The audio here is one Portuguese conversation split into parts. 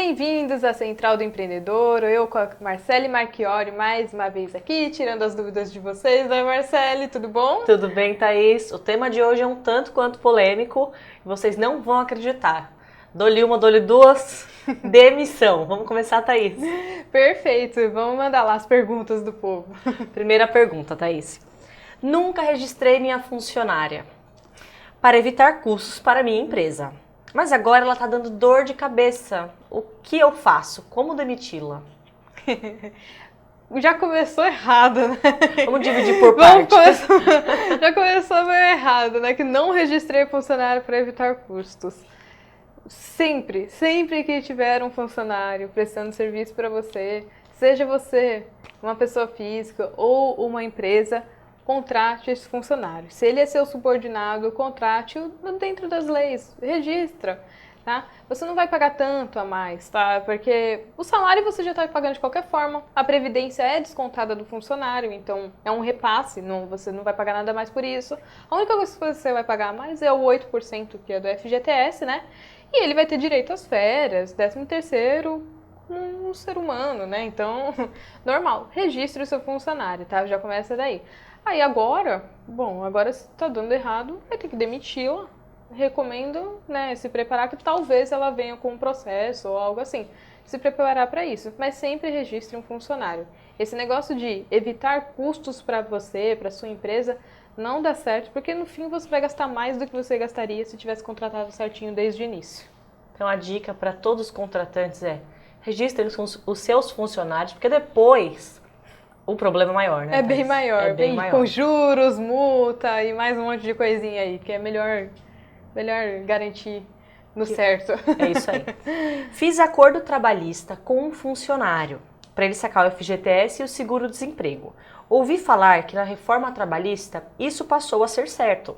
Bem-vindos à Central do Empreendedor, eu com a Marcele Marchiori mais uma vez aqui, tirando as dúvidas de vocês. Oi Marcele, tudo bom? Tudo bem, Thaís? O tema de hoje é um tanto quanto polêmico e vocês não vão acreditar. Dou-lhe uma, dou-lhe duas, demissão. Vamos começar, Thaís? Perfeito, vamos mandar lá as perguntas do povo. Primeira pergunta, Thaís. Nunca registrei minha funcionária para evitar custos para minha empresa. Mas agora ela está dando dor de cabeça. O que eu faço? Como demiti-la? Já começou errado, né? Vamos dividir por parte. Já começou meio errado, né? Que não registrei funcionário para evitar custos. Sempre que tiver um funcionário prestando serviço para você, seja você uma pessoa física ou uma empresa, contrate esse funcionário. Se ele é seu subordinado, contrate-o dentro das leis, registra, tá? Você não vai pagar tanto a mais, tá? Porque o salário você já está pagando de qualquer forma, a previdência é descontada do funcionário, então é um repasse, você não vai pagar nada mais por isso. A única coisa que você vai pagar a mais é o 8% que é do FGTS, né? E ele vai ter direito às férias, 13º, um ser humano, né? Então, normal, registre o seu funcionário, tá? Já começa daí. Aí agora se tá dando errado, vai ter que demiti-la. Recomendo, né, se preparar, que talvez ela venha com um processo ou algo assim. Se preparar para isso, mas sempre registre um funcionário. Esse negócio de evitar custos para você, para sua empresa, não dá certo, porque no fim você vai gastar mais do que você gastaria se tivesse contratado certinho desde o início. Então a dica para todos os contratantes é: registrem os seus funcionários, porque depois o problema é maior, né? É bem maior, É bem maior. Com juros, multa e mais um monte de coisinha aí, que é melhor garantir no certo. É isso aí. Fiz acordo trabalhista com um funcionário para ele sacar o FGTS e o seguro-desemprego. Ouvi falar que na reforma trabalhista isso passou a ser certo.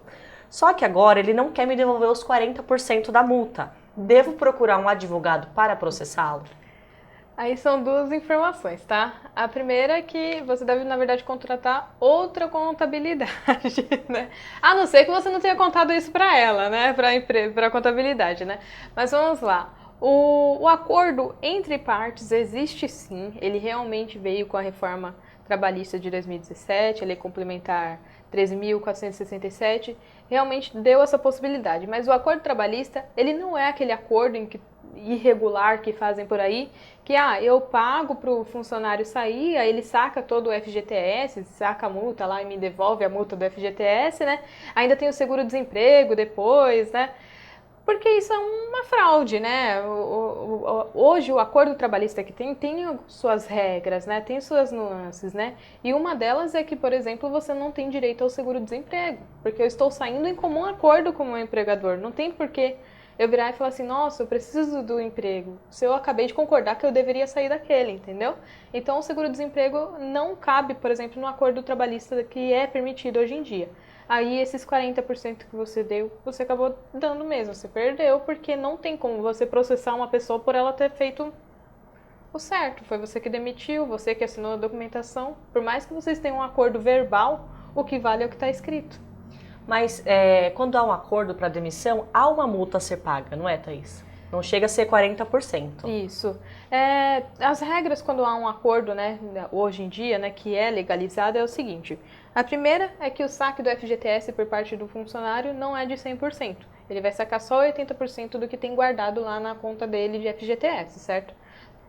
Só que agora ele não quer me devolver os 40% da multa. Devo procurar um advogado para processá-lo? Aí são duas informações, tá? A primeira é que você deve, na verdade, contratar outra contabilidade, né? A não ser que você não tenha contado isso para ela, né? Para a contabilidade, né? Mas vamos lá. O acordo entre partes existe sim, ele realmente veio com a reforma trabalhista de 2017, a lei complementar 13.467, realmente deu essa possibilidade. Mas o acordo trabalhista, ele não é aquele acordo irregular que fazem por aí, que eu pago para o funcionário sair, aí ele saca todo o FGTS, saca a multa lá e me devolve a multa do FGTS, né? Ainda tem o seguro-desemprego depois, né? Porque isso é uma fraude, né? Hoje o acordo trabalhista que tem suas regras, né? Tem suas nuances, né? E uma delas é que, por exemplo, você não tem direito ao seguro-desemprego, porque eu estou saindo em comum acordo com o meu empregador. Não tem porquê eu virar e falar assim, nossa, eu preciso do emprego, se eu acabei de concordar que eu deveria sair daquele, entendeu? Então o seguro-desemprego não cabe, por exemplo, no acordo trabalhista que é permitido hoje em dia. Aí esses 40% que você deu, você acabou dando mesmo, você perdeu, porque não tem como você processar uma pessoa por ela ter feito o certo. Foi você que demitiu, você que assinou a documentação. Por mais que vocês tenham um acordo verbal, o que vale é o que está escrito. Mas quando há um acordo para demissão, há uma multa a ser paga, não é, Thaís? Não chega a ser 40%. Isso. As regras quando há um acordo, né, hoje em dia, né, que é legalizado, é o seguinte. A primeira é que o saque do FGTS por parte do funcionário não é de 100%. Ele vai sacar só 80% do que tem guardado lá na conta dele de FGTS, certo?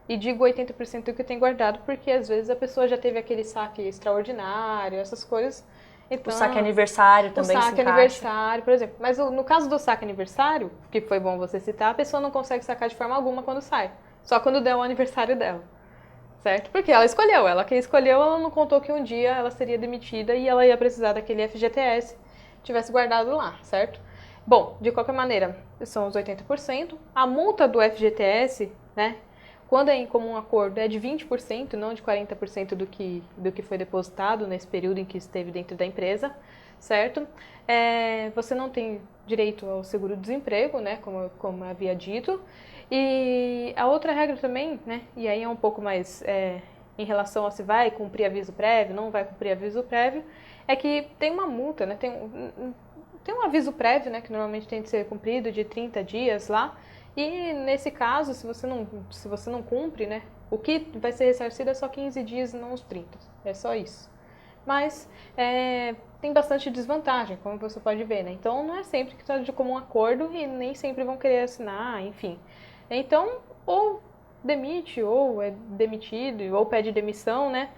E digo 80% do que tem guardado porque às vezes a pessoa já teve aquele saque extraordinário, essas coisas. Então, o saque aniversário também se encaixa. O saque aniversário, por exemplo. Mas no caso do saque aniversário, que foi bom você citar, a pessoa não consegue sacar de forma alguma quando sai. Só quando der o aniversário dela. Certo? Porque ela escolheu. Ela que escolheu, ela não contou que um dia ela seria demitida e ela ia precisar daquele FGTS tivesse guardado lá, certo? Bom, de qualquer maneira, são os 80%. A multa do FGTS, né? Quando é em comum acordo, é de 20%, não de 40% do que foi depositado nesse período em que esteve dentro da empresa, certo? Você não tem direito ao seguro-desemprego, né, como eu havia dito. E a outra regra também, né, e aí é um pouco mais em relação a se vai cumprir aviso prévio, não vai cumprir aviso prévio, é que tem uma multa, né, tem um aviso prévio, né, que normalmente tem que ser cumprido de 30 dias lá, E nesse caso, se você não cumpre, né, o que vai ser ressarcido é só 15 dias, não os 30. É só isso. Mas tem bastante desvantagem, como você pode ver, né? Então não é sempre que está de comum acordo e nem sempre vão querer assinar, enfim. Então, ou demite, ou é demitido, ou pede demissão, né?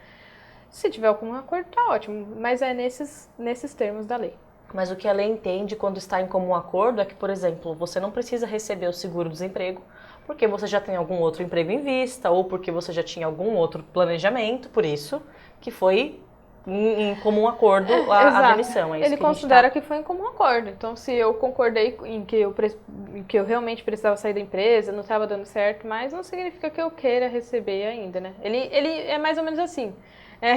Se tiver algum acordo, tá ótimo, mas é nesses termos da lei. Mas o que a lei entende quando está em comum acordo é que, por exemplo, você não precisa receber o seguro-desemprego porque você já tem algum outro emprego em vista ou porque você já tinha algum outro planejamento, por isso que foi em comum acordo a Exato. demissão. É isso Ele que a gente considera que foi em comum acordo. Então, se eu concordei em que eu realmente precisava sair da empresa, não estava dando certo, mas não significa que eu queira receber ainda, né? Ele é mais ou menos assim. É,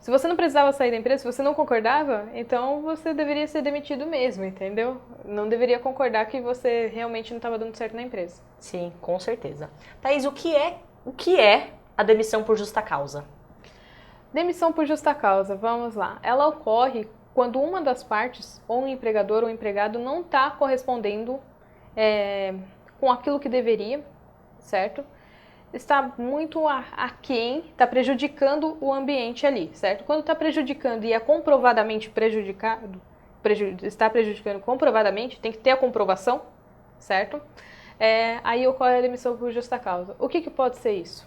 se você não precisava sair da empresa, se você não concordava, então você deveria ser demitido mesmo, entendeu? Não deveria concordar que você realmente não estava dando certo na empresa. Sim, com certeza. Thaís, o que é a demissão por justa causa? Demissão por justa causa, vamos lá. Ela ocorre quando uma das partes, ou um empregador ou um empregado, não está correspondendo com aquilo que deveria, certo? Está muito aquém, está prejudicando o ambiente ali, certo? Quando está prejudicando e é comprovadamente prejudicado, está prejudicando comprovadamente, tem que ter a comprovação, certo? Aí ocorre a demissão por justa causa. O que pode ser isso?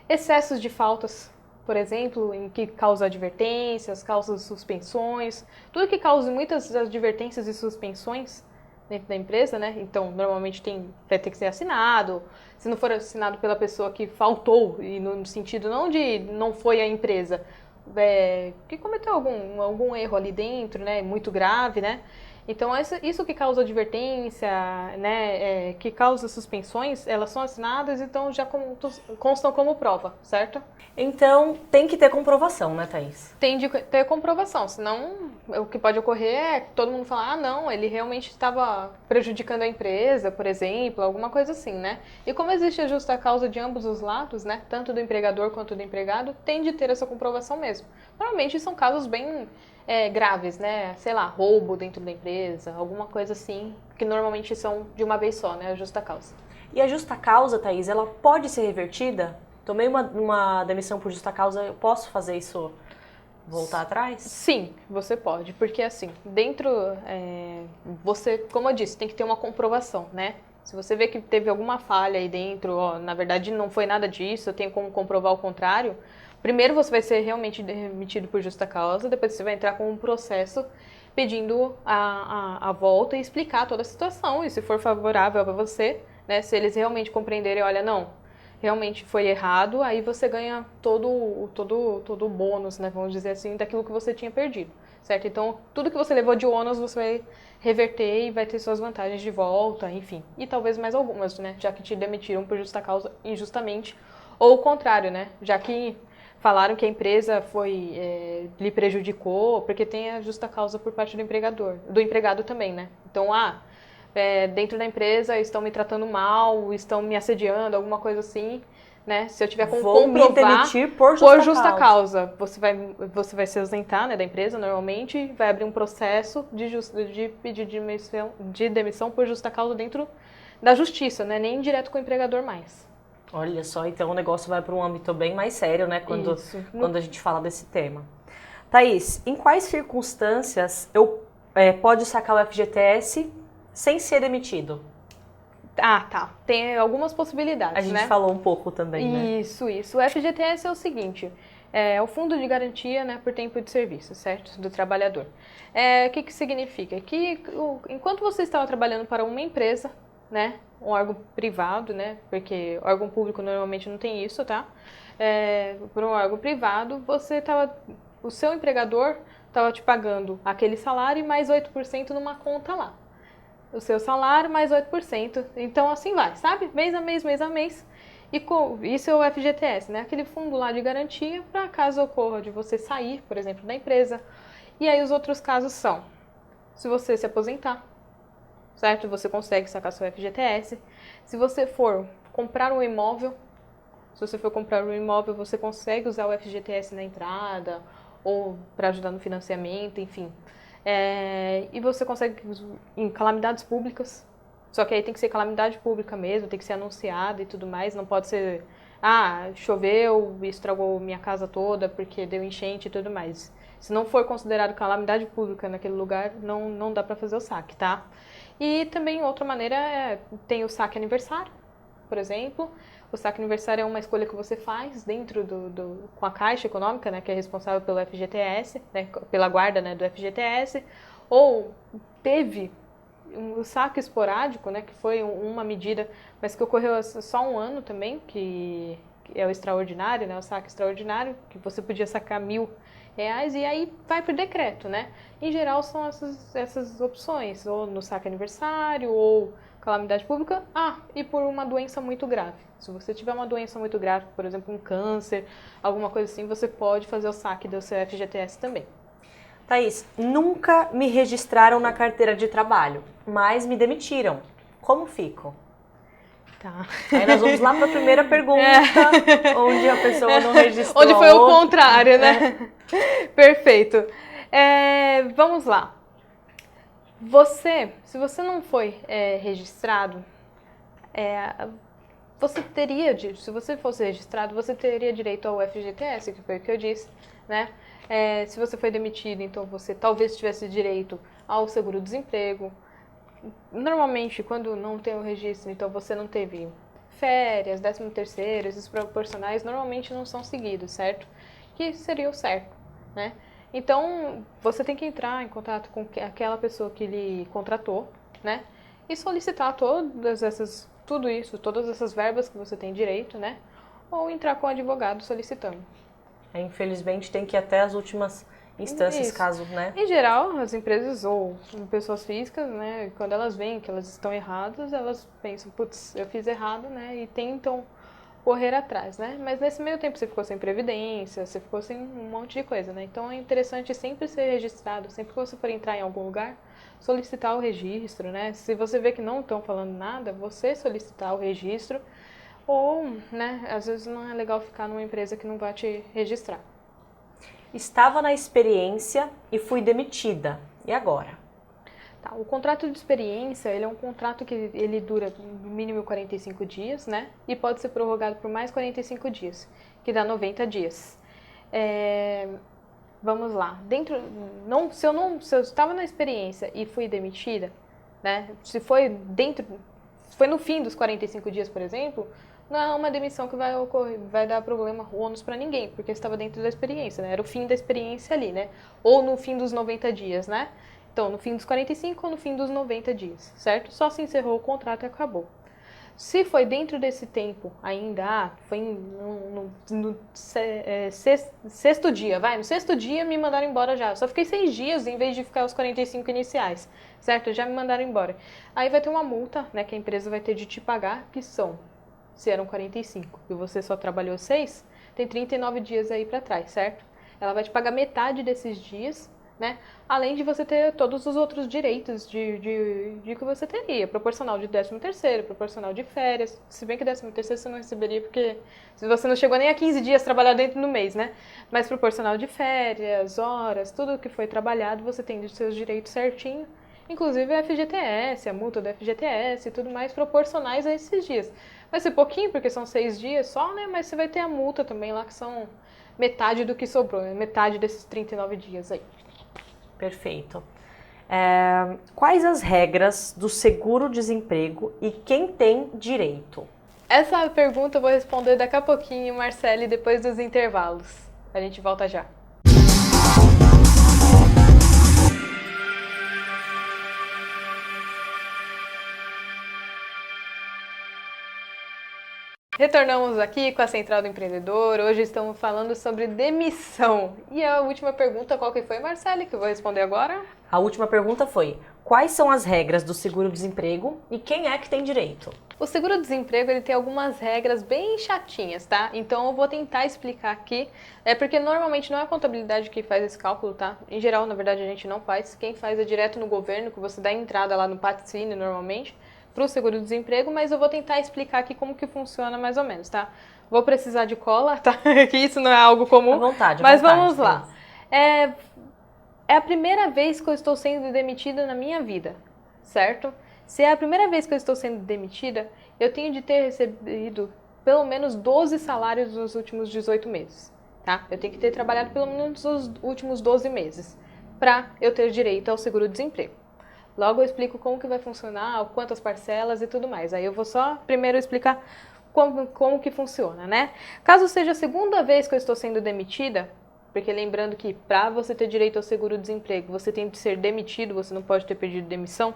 Excessos de faltas, por exemplo, em que causa advertências, causa suspensões, tudo que cause muitas advertências e suspensões dentro da empresa, né? Então, normalmente vai ter que ser assinado. Se não for assinado pela pessoa que faltou, e no sentido não de não foi a empresa, que cometeu algum erro ali dentro, né? Muito grave, né? Então, isso que causa advertência, né? Que causa suspensões, elas são assinadas e então já constam como prova, certo? Então, tem que ter comprovação, né, Thaís? Tem de ter comprovação, senão o que pode ocorrer é que todo mundo falar, ah, não, ele realmente estava prejudicando a empresa, por exemplo, alguma coisa assim, né? E como existe a justa causa de ambos os lados, né, tanto do empregador quanto do empregado, tem de ter essa comprovação mesmo. Normalmente são casos bem graves, né? Sei lá, roubo dentro da empresa, alguma coisa assim, que normalmente são de uma vez só, né, a justa causa. E a justa causa, Thaís, ela pode ser revertida? Tomei uma demissão por justa causa, eu posso fazer isso voltar atrás? Sim, você pode, porque assim, dentro, você, como eu disse, tem que ter uma comprovação, né? Se você vê que teve alguma falha aí dentro, ó, na verdade não foi nada disso, eu tenho como comprovar o contrário, primeiro você vai ser realmente demitido por justa causa, depois você vai entrar com um processo pedindo a volta e explicar toda a situação, e se for favorável para você, né, se eles realmente compreenderem, olha, não, realmente foi errado, aí você ganha todo o bônus, né, vamos dizer assim, daquilo que você tinha perdido, certo? Então, tudo que você levou de ônus, você vai reverter e vai ter suas vantagens de volta, enfim. E talvez mais algumas, né, já que te demitiram por justa causa injustamente, ou o contrário, né, já que falaram que a empresa lhe prejudicou, porque tem a justa causa por parte do empregado também, né? Então, dentro da empresa estão me tratando mal, estão me assediando, alguma coisa assim, né? Se eu tiver como comprovar me demitir por justa causa, você vai se ausentar, né, da empresa normalmente, vai abrir um processo de pedir de demissão por justa causa dentro da justiça, né? Nem direto com o empregador mais. Olha só, então o negócio vai para um âmbito bem mais sério, né, quando a gente fala desse tema. Thaís, em quais circunstâncias eu pode sacar o FGTS sem ser demitido? Ah, tá. Tem algumas possibilidades, A gente né? falou um pouco também, né? Isso. O FGTS é o seguinte, é o Fundo de Garantia, né, por Tempo de Serviço, certo? Do trabalhador. O que significa? Que enquanto você estava trabalhando para uma empresa, né, um órgão privado, né, porque órgão público normalmente não tem isso, tá? Por um órgão privado, o seu empregador estava te pagando aquele salário e mais 8% numa conta lá. O seu salário mais 8%. Então, assim vai, sabe? Mês a mês, mês a mês. E isso é o FGTS, né? Aquele fundo lá de garantia para caso ocorra de você sair, por exemplo, da empresa. E aí os outros casos são, se você se aposentar, certo? Você consegue sacar seu FGTS. Se você for comprar um imóvel, você consegue usar o FGTS na entrada ou para ajudar no financiamento, enfim. E você consegue em calamidades públicas, Só que aí tem que ser calamidade pública mesmo, tem que ser anunciada e tudo mais, não pode ser, choveu e estragou minha casa toda porque deu enchente e tudo mais. Se não for considerado calamidade pública naquele lugar, não dá para fazer o saque, tá? E também outra maneira tem o saque aniversário, por exemplo. O saque aniversário é uma escolha que você faz dentro com a Caixa Econômica, né, que é responsável pelo FGTS, né, pela guarda, né, do FGTS, ou teve um saque esporádico, né, que foi uma medida, mas que ocorreu só um ano também, que é o extraordinário, né, o saque extraordinário, que você podia sacar R$ 1.000, e aí vai para o decreto, né? Em geral são essas opções, ou no saque aniversário, ou calamidade pública, e por uma doença muito grave. Se você tiver uma doença muito grave, por exemplo, um câncer, alguma coisa assim, você pode fazer o saque do seu FGTS também. Thaís, nunca me registraram na carteira de trabalho, mas me demitiram. Como fico? Tá. Aí nós vamos lá para a primeira pergunta, onde a pessoa não registrou. Onde foi o contrário, né? Perfeito. Vamos lá. Se você não foi registrado, se você fosse registrado, você teria direito ao FGTS, que foi o que eu disse, né? Se você foi demitido, então você talvez tivesse direito ao seguro-desemprego. Normalmente, quando não tem o registro, então você não teve férias, 13º, esses proporcionais, normalmente não são seguidos, certo? Que seria o certo, né? Então, você tem que entrar em contato com aquela pessoa que lhe contratou, né? E solicitar todas essas verbas que você tem direito, né? Ou entrar com o advogado solicitando. Infelizmente tem que ir até as últimas instâncias, Isso. caso, né? Em geral, as empresas ou pessoas físicas, né, quando elas veem que elas estão erradas, elas pensam, putz, eu fiz errado, né, e tentam correr atrás, né? Mas nesse meio tempo você ficou sem previdência, você ficou sem um monte de coisa, né? Então é interessante sempre ser registrado, sempre que você for entrar em algum lugar, solicitar o registro, né? Se você vê que não estão falando nada, você solicitar o registro, ou, né, às vezes não é legal ficar numa empresa que não vai te registrar. Estava na experiência e fui demitida. E agora? Tá, o contrato de experiência, ele é um contrato que ele dura no mínimo 45 dias, né? E pode ser prorrogado por mais 45 dias, que dá 90 dias. Vamos lá. Se eu estava na experiência e fui demitida, né? Se foi no fim dos 45 dias, por exemplo, não é uma demissão que vai dar problema, ônus para ninguém, porque estava dentro da experiência, né? Era o fim da experiência ali, né? Ou no fim dos 90 dias, né? Então, no fim dos 45 ou no fim dos 90 dias, certo? Só se encerrou o contrato e acabou. Se foi dentro desse tempo ainda, foi no sexto dia, no sexto dia me mandaram embora já. Eu só fiquei 6 dias em vez de ficar os 45 iniciais, certo? Já me mandaram embora. Aí vai ter uma multa, né, que a empresa vai ter de te pagar, que são, se eram 45 e você só trabalhou 6, tem 39 dias aí pra trás, certo? Ela vai te pagar metade desses dias, né? Além de você ter todos os outros direitos de que você teria, proporcional de 13º, proporcional de férias, se bem que 13º você não receberia porque se você não chegou nem a 15 dias trabalhar dentro do mês, né? Mas proporcional de férias, horas, tudo que foi trabalhado, você tem de seus direitos certinho, inclusive a FGTS, a multa do FGTS e tudo mais proporcionais a esses dias. Vai ser pouquinho porque são 6 dias só, né? Mas você vai ter a multa também lá que são metade do que sobrou, né? Metade desses 39 dias aí. Perfeito. Quais as regras do seguro-desemprego e quem tem direito? Essa pergunta eu vou responder daqui a pouquinho, Marcele, depois dos intervalos. A gente volta já. Retornamos aqui com a Central do Empreendedor. Hoje estamos falando sobre demissão. E a última pergunta, qual que foi, Marcele, que eu vou responder agora? A última pergunta foi: quais são as regras do seguro-desemprego e quem é que tem direito? O seguro-desemprego ele tem algumas regras bem chatinhas, tá? Então eu vou tentar explicar aqui. Porque normalmente não é a contabilidade que faz esse cálculo, tá? Em geral, na verdade, a gente não faz. Quem faz é direto no governo, que você dá entrada lá no Patrocínio normalmente, para o seguro-desemprego, mas eu vou tentar explicar aqui como que funciona mais ou menos, tá? Vou precisar de cola, tá? Que isso não é algo comum. À vontade, mas vamos lá. É a primeira vez que eu estou sendo demitida na minha vida, certo? Se é a primeira vez que eu estou sendo demitida, eu tenho de ter recebido pelo menos 12 salários nos últimos 18 meses, tá? Eu tenho que ter trabalhado pelo menos os últimos 12 meses para eu ter direito ao seguro-desemprego. Logo eu explico como que vai funcionar, quantas parcelas e tudo mais. Aí eu vou só primeiro explicar como que funciona, né? Caso seja a segunda vez que eu estou sendo demitida, porque lembrando que para você ter direito ao seguro-desemprego, você tem que ser demitido, você não pode ter pedido demissão,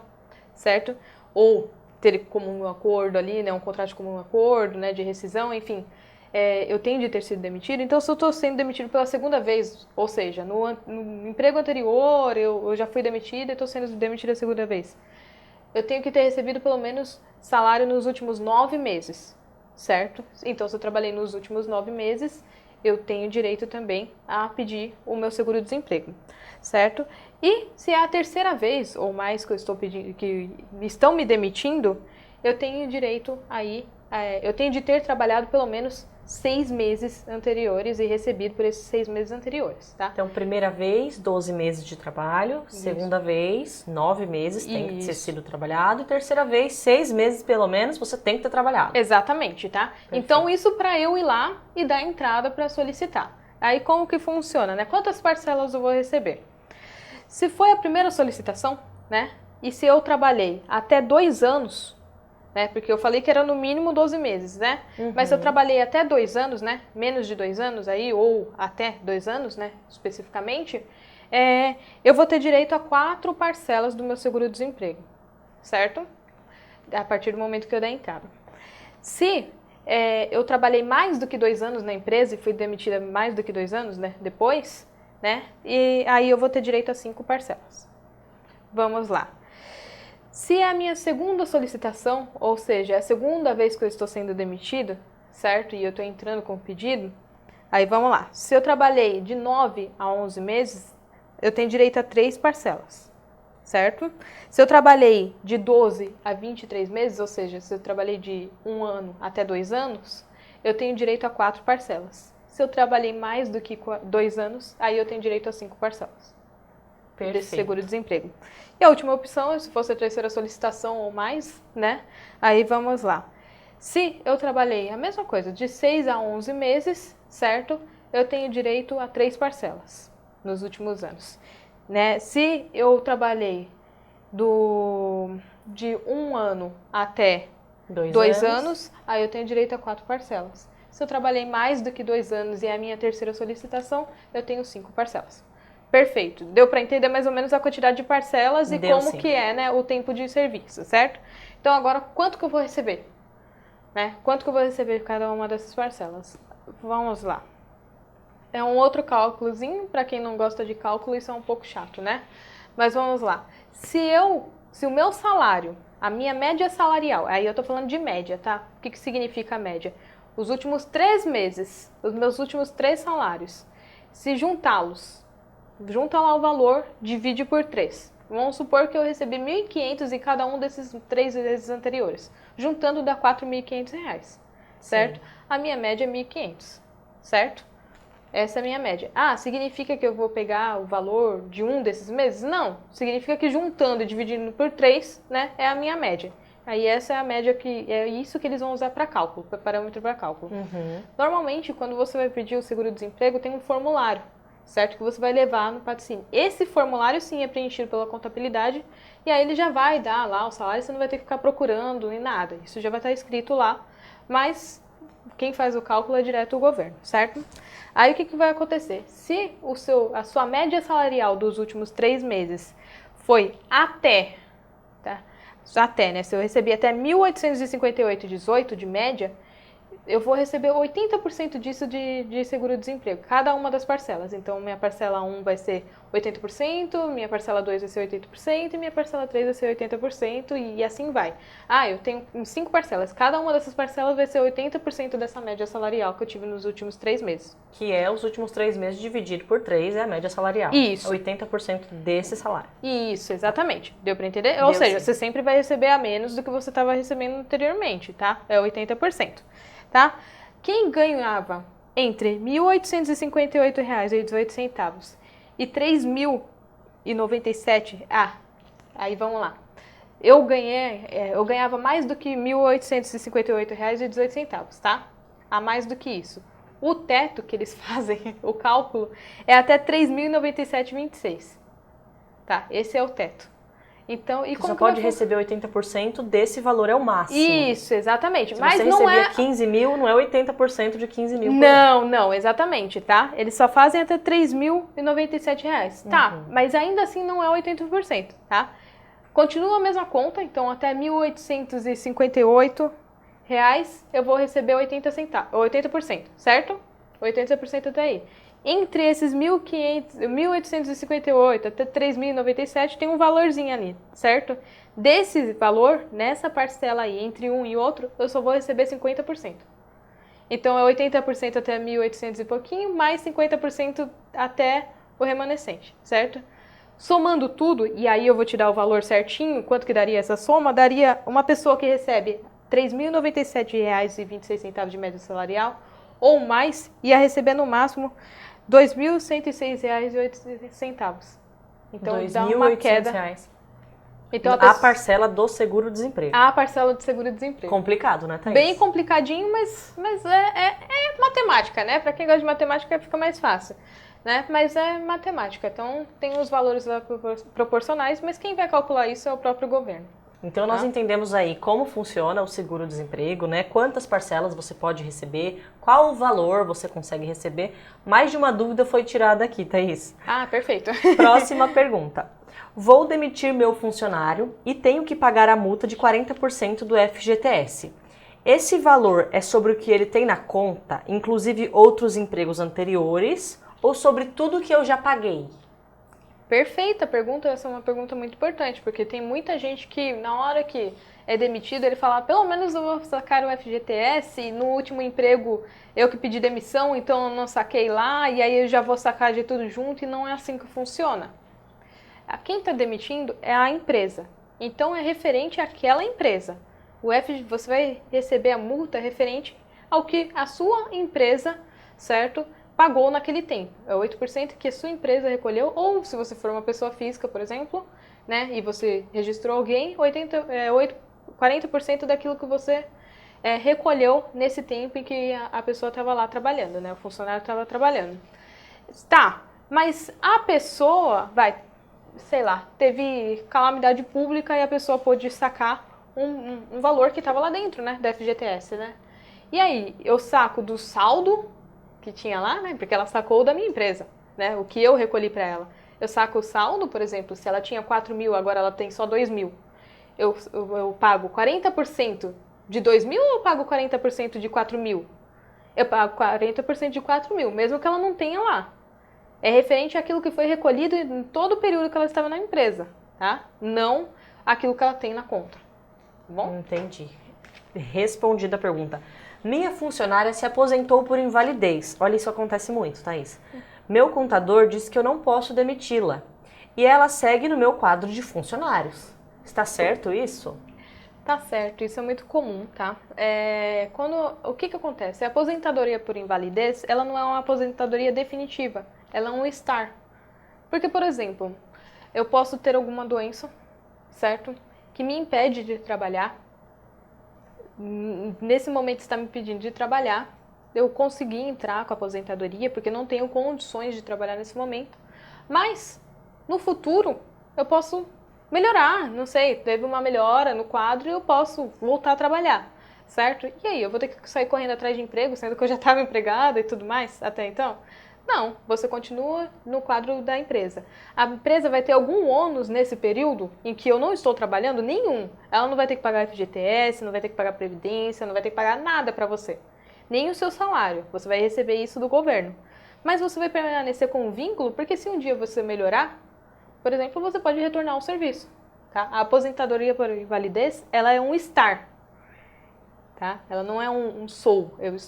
certo? Ou ter comum acordo ali, né? Um contrato de comum acordo, né? De rescisão, enfim. Eu tenho de ter sido demitido, então se eu estou sendo demitido pela segunda vez, ou seja, no emprego anterior eu já fui demitida e estou sendo demitida a segunda vez, eu tenho que ter recebido pelo menos salário nos últimos 9 meses, certo? Então se eu trabalhei nos últimos 9 meses, eu tenho direito também a pedir o meu seguro-desemprego, certo? E se é a terceira vez ou mais que eu estou pedindo, que estão me demitindo, eu tenho direito aí, eu tenho de ter trabalhado pelo menos 6 meses anteriores e recebido por esses 6 meses anteriores, tá? Então, primeira vez, 12 meses de trabalho. Isso. Segunda vez, 9 meses tem que ter sido trabalhado. E terceira vez, 6 meses pelo menos, você tem que ter trabalhado. Exatamente, tá? Perfeito. Então, isso para eu ir lá e dar entrada para solicitar. Aí, como que funciona, né? Quantas parcelas eu vou receber? Se foi a primeira solicitação, né? E se eu trabalhei até 2 anos... né? Porque eu falei que era no mínimo 12 meses, né? Uhum. Mas se eu trabalhei até 2 anos, né? Menos de 2 anos aí, ou até 2 anos, né? Especificamente, eu vou ter direito a 4 parcelas do meu seguro-desemprego, certo? A partir do momento que eu der entrada. Se eu trabalhei mais do que 2 anos na empresa e fui demitida mais do que 2 anos, né? Depois, né? E aí eu vou ter direito a 5 parcelas. Vamos lá. Se é a minha segunda solicitação, ou seja, é a segunda vez que eu estou sendo demitido, certo? E eu estou entrando com o pedido, aí vamos lá. Se eu trabalhei de 9 a 11 meses, eu tenho direito a 3 parcelas, certo? Se eu trabalhei de 12 a 23 meses, ou seja, se eu trabalhei de 1 ano até 2 anos, eu tenho direito a 4 parcelas. Se eu trabalhei mais do que 2 anos, aí eu tenho direito a 5 parcelas. Perfeito. Desse seguro-desemprego. E a última opção, se fosse a terceira solicitação ou mais, né? Aí vamos lá. Se eu trabalhei a mesma coisa, de 6 a 11 meses, certo? Eu tenho direito a 3 parcelas nos últimos anos, né? Se eu trabalhei de 1 ano até 2 anos, aí eu tenho direito a 4 parcelas. Se eu trabalhei mais do que 2 anos e é a minha terceira solicitação, eu tenho 5 parcelas. Perfeito. Deu para entender mais ou menos a quantidade de parcelas e como que é, né, o tempo de serviço, certo? Então, agora, quanto que eu vou receber? Né? Quanto que eu vou receber cada uma dessas parcelas? Vamos lá. É um outro cálculozinho, para quem não gosta de cálculo, isso é um pouco chato, né? Mas vamos lá. Se o meu salário, a minha média salarial, aí eu tô falando de média, tá? O que significa a média? Os últimos 3 meses, os meus últimos 3 salários, se juntá-los, junta lá o valor, divide por 3. Vamos supor que eu recebi R$ 1.500 em cada um desses 3 meses anteriores. Juntando dá R$ 4.500, certo? Sim. A minha média é 1.500, certo? Essa é a minha média. Ah, significa que eu vou pegar o valor de um desses meses? Não. Significa que juntando e dividindo por 3, né, é a minha média. Aí essa é a média é isso que eles vão usar para cálculo, para parâmetro para cálculo. Uhum. Normalmente, quando você vai pedir o seguro-desemprego, tem um formulário, certo? Que você vai levar no patrocínio. Esse formulário sim é preenchido pela contabilidade e aí ele já vai dar lá o salário, você não vai ter que ficar procurando nem nada. Isso já vai estar escrito lá, mas quem faz o cálculo é direto o governo, certo? Aí o que vai acontecer? Se a sua média salarial dos últimos 3 meses foi até, né? Se eu recebi até 1.858,18 de média, eu vou receber 80% disso de seguro-desemprego, cada uma das parcelas. Então, minha parcela 1 vai ser 80%, minha parcela 2 vai ser 80% e minha parcela 3 vai ser 80% e assim vai. Ah, eu tenho 5 parcelas. Cada uma dessas parcelas vai ser 80% dessa média salarial que eu tive nos últimos 3 meses. Que é os últimos 3 meses dividido por 3 é a média salarial. Isso. 80% desse salário. Isso, exatamente. Deu pra entender? Ou seja, você sempre vai receber a menos do que você estava recebendo anteriormente, tá? É 80%. Tá? Quem ganhava entre R$ 1.858,18 e R$ 3.097, aí vamos lá. eu ganhava mais do que R$ 1.858,18, tá? A mais do que isso. O teto que eles fazem, o cálculo, é até R$ 3.097,26. Tá? Esse é o teto. Então, e Você como só que pode vai receber 80% desse valor, é o máximo. Isso, exatamente. Se Mas você não receber é 15 mil, não é 80% de 15 mil. Não, exatamente, tá? Eles só fazem até R$ 3.097. Tá, mas ainda assim não é 80%, tá? Continua a mesma conta, então até R$ 1.858 eu vou receber 80 centavos, 80%, certo? 80% até aí. Entre esses 1.858 até 3.097 tem um valorzinho ali, certo? Desse valor, nessa parcela aí, entre um e outro, eu só vou receber 50%. Então é 80% até 1.800 e pouquinho, mais 50% até o remanescente, certo? Somando tudo, e aí eu vou tirar o valor certinho, quanto que daria essa soma, daria uma pessoa que recebe R$ 3.097,26 de média salarial ou mais, ia receber no máximo R$ 2.106,08. Então dá uma queda. R$ 2.800. Então, A parcela do seguro-desemprego. A parcela do seguro-desemprego. Complicado, né, Thaís? Bem complicadinho, mas é matemática, né? Para quem gosta de matemática fica mais fácil, né? Mas é matemática, então tem os valores lá proporcionais, mas quem vai calcular isso é o próprio governo. Então nós entendemos aí como funciona o seguro-desemprego, né? Quantas parcelas você pode receber, qual o valor você consegue receber. Mais de uma dúvida foi tirada aqui, Thaís. Ah, perfeito. Próxima pergunta. Vou demitir meu funcionário e tenho que pagar a multa de 40% do FGTS. Esse valor é sobre o que ele tem na conta, inclusive outros empregos anteriores, ou sobre tudo que eu já paguei? Perfeita pergunta, essa é uma pergunta muito importante, porque tem muita gente que na hora que é demitido, ele fala, pelo menos eu vou sacar o FGTS, e no último emprego eu que pedi demissão, então eu não saquei lá, e aí eu já vou sacar de tudo junto, e não é assim que funciona. Quem está demitindo é a empresa, então é referente àquela empresa. Você vai receber a multa referente ao que a sua empresa, certo, pagou naquele tempo. É 8% que a sua empresa recolheu, ou se você for uma pessoa física, por exemplo, né, e você registrou alguém, 40% daquilo que você recolheu nesse tempo em que a pessoa estava lá trabalhando, né, o funcionário estava trabalhando. Tá, mas a pessoa sei lá, teve calamidade pública e a pessoa pôde sacar um valor que estava lá dentro, né, da FGTS, né? E aí, eu saco do saldo que tinha lá, né, porque ela sacou da minha empresa, né, o que eu recolhi para ela. Eu saco o saldo, por exemplo, se ela tinha 4 mil, agora ela tem só 2 mil. Eu pago 40% de 2 mil ou eu pago 40% de 4 mil? Eu pago 40% de 4 mil, mesmo que ela não tenha lá. É referente àquilo que foi recolhido em todo o período que ela estava na empresa, tá? Não aquilo que ela tem na conta. Tá bom? Entendi. Respondida a pergunta. Minha funcionária se aposentou por invalidez. Olha, isso acontece muito, Thaís. Meu contador disse que eu não posso demiti-la. E ela segue no meu quadro de funcionários. Está certo isso? Tá certo, isso é muito comum, tá? O que acontece? A aposentadoria por invalidez, ela não é uma aposentadoria definitiva, ela é um estar. Porque, por exemplo, eu posso ter alguma doença, certo? Que me impede de trabalhar. Nesse momento está me pedindo de trabalhar. Eu consegui entrar com a aposentadoria porque não tenho condições de trabalhar nesse momento. Mas, no futuro, eu posso melhorar, não sei, teve uma melhora no quadro e eu posso voltar a trabalhar, certo? E aí, eu vou ter que sair correndo atrás de emprego, sendo que eu já estava empregada e tudo mais até então? Não, você continua no quadro da empresa. A empresa vai ter algum ônus nesse período em que eu não estou trabalhando? Nenhum. Ela não vai ter que pagar FGTS, não vai ter que pagar Previdência, não vai ter que pagar nada para você. Nem o seu salário. Você vai receber isso do governo. Mas você vai permanecer com um vínculo, porque se um dia você melhorar, por exemplo, você pode retornar ao serviço. Tá? A aposentadoria por invalidez, ela é um estar. Tá? Ela não é um sou. Eu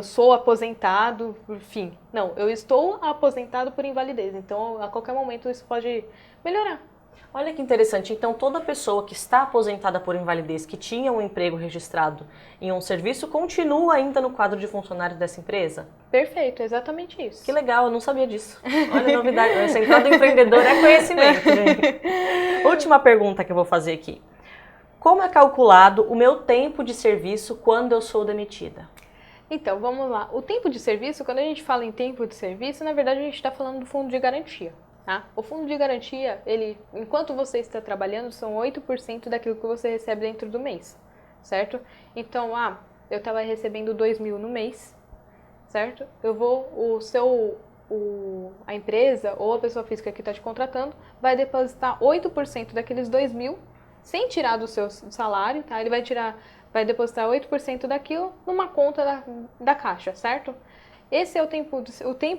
sou aposentado por fim. Não, eu estou aposentado por invalidez. Então, a qualquer momento isso pode melhorar. Olha que interessante. Então, toda pessoa que está aposentada por invalidez, que tinha um emprego registrado em um serviço, continua ainda no quadro de funcionário dessa empresa? Perfeito, exatamente isso. Que legal, eu não sabia disso. Olha a novidade. A Central do Empreendedor é conhecimento, gente. Última pergunta que eu vou fazer aqui. Como é calculado o meu tempo de serviço quando eu sou demitida? Então, vamos lá. O tempo de serviço, quando a gente fala em tempo de serviço, na verdade a gente está falando do fundo de garantia. Tá? O fundo de garantia, ele, enquanto você está trabalhando, são 8% daquilo que você recebe dentro do mês, certo? Então, eu estava recebendo 2.000 no mês, certo? A empresa ou a pessoa física que está te contratando vai depositar 8% daqueles 2.000, sem tirar do seu salário, tá? Ele vai depositar 8% daquilo numa conta da caixa, certo? Esse é o tempo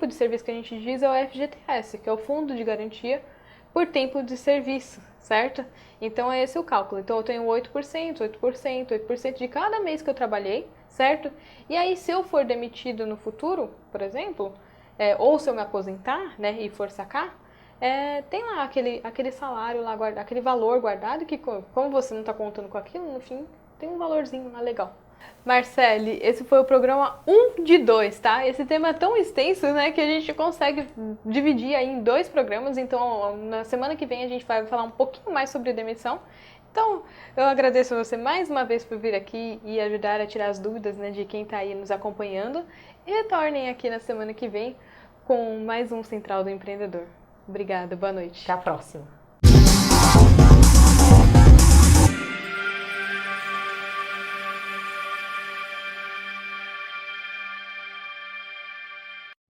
de serviço que a gente diz é o FGTS, que é o Fundo de Garantia por Tempo de Serviço, certo? Então é esse o cálculo. Então eu tenho 8%, 8%, 8% de cada mês que eu trabalhei, certo? E aí se eu for demitido no futuro, por exemplo, ou se eu me aposentar, né, e for sacar, tem lá aquele salário lá guardado, aquele valor guardado que como você não está contando com aquilo, no fim tem um valorzinho lá legal. Marcele, esse foi o programa 1 de 2, tá? Esse tema é tão extenso, né, que a gente consegue dividir aí em 2 programas. Então, na semana que vem a gente vai falar um pouquinho mais sobre demissão. Então, eu agradeço você mais uma vez por vir aqui e ajudar a tirar as dúvidas, né, de quem está aí nos acompanhando. E retornem aqui na semana que vem com mais um Central do Empreendedor. Obrigada, boa noite. Até a próxima.